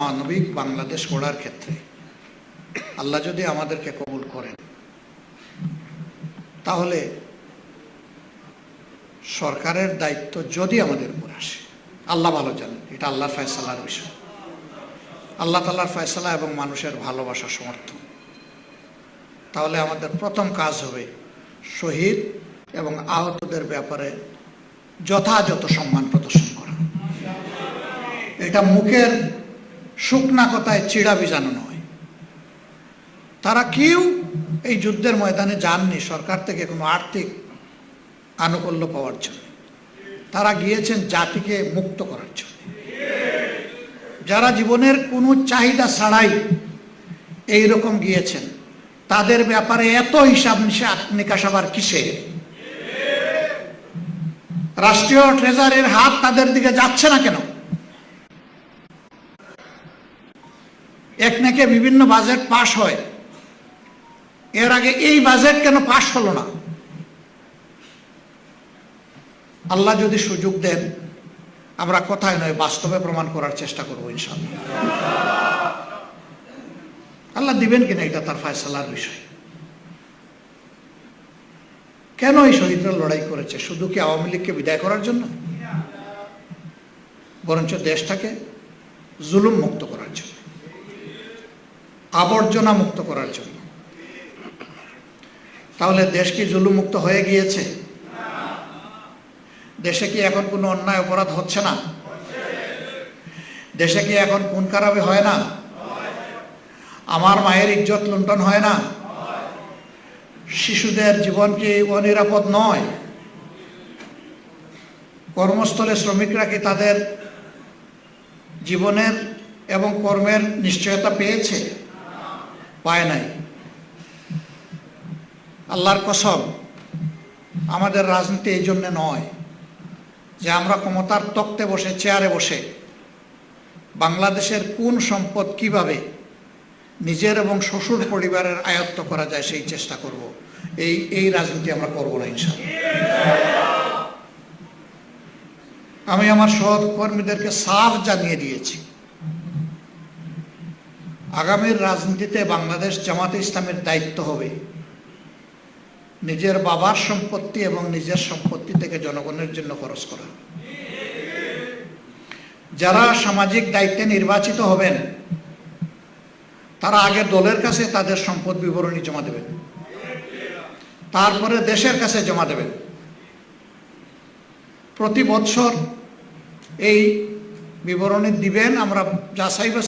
মানবিক বাংলাদেশ গড়ার ক্ষেত্রে আল্লাহ যদি আমাদেরকে কবুল করেন, তাহলে সরকারের দায়িত্ব যদি আমাদের উপর আসে, আল্লাহ ভালো জানেন, এটা আল্লাহর ফয়সালার বিষয়। আল্লাহ তাআলার ফয়সালা এবং মানুষের ভালোবাসা সমর্থন। তাহলে আমাদের প্রথম কাজ হবে শহীদ এবং আহতদের ব্যাপারে যথাযথ সম্মান প্রদর্শন করা। এটা মুখের শুকনা কথায় চিড়া ভিজানো নয়। তারা কেউ এই যুদ্ধের ময়দানে যাননি সরকার থেকে কোনো আর্থিক আনুকূল্য পাওয়ার জন্য। তারা গিয়েছেন জাতিকে মুক্ত করার জন্য। যারা জীবনের কোনো চাহিদা ছাড়াই এইরকম গিয়েছেন, তাদের ব্যাপারে এত হিসাব নিকাশ আবার কিসে? রাষ্ট্রীয় ট্রেজারির হাত তাদের দিকে যাচ্ছে না কেন? একনাকে বিভিন্ন বাজেট পাশ হয়, এর আগে এই বাজেট কেন পাশ হলো না? আল্লাহ যদি সুযোগ দেন, আমরা কথায় নয় বাস্তবে প্রমাণ করার চেষ্টা করবো ইনশাআল্লাহ। আল্লাহ দিবেন কিনা এটা তার ফয়সালার বিষয়। কেন এই শহীদরা লড়াই করেছে? শুধু কি আওয়ামী লীগকে বিদায় করার জন্য? বরঞ্চ দেশটাকে জুলুম মুক্ত করার জন্য, আবর্জনা মুক্ত করার জন্য। তাহলে দেশ কি জুলুম মুক্ত হয়ে গিয়েছে? দেশে কি এখন কোনো অন্যায় অপরাধ হচ্ছে না? দেশে কি এখন খুন খারাপি হয় না? আমার মায়ের ইজ্জত লুণ্ঠন হয় না? শিশুদের জীবন কি অনিরাপদ নয়? কর্মস্থলে শ্রমিকরা কি তাদের জীবনের এবং কর্মের নিশ্চয়তা পেয়েছে? পায় নাই। আল্লাহর কসম, আমাদের রাজনীতি এই জন্য নয় যে আমরা ক্ষমতার তক্তে বসে, চেয়ারে বসে বাংলাদেশের কোন সম্পদ কিভাবে নিজের এবং শ্বশুর পরিবারের আয়ত্ত করা যায় সেই চেষ্টা করব। এই রাজনীতি আমরা করব না ইনশাআল্লাহ। আমি আমার সহকর্মীদেরকে সাফ জানিয়ে দিয়েছি, আগামীর রাজনীতিতে বাংলাদেশ জামাতে ইসলামের দায়িত্ব হবে নিজের বাবার সম্পত্তি এবং নিজের সম্পত্তি থেকে জনগণের জন্য খরচ করা। যারা সামাজিক দায়িত্বে নির্বাচিত হবেন, তারা আগে দলের কাছে তাদের সম্পদ বিবরণী জমা দেবেন, তারপরে দেশের কাছে জমা দেবেন। প্রতি বছর এই বিবরণী দিবেন, আমরা যাচাই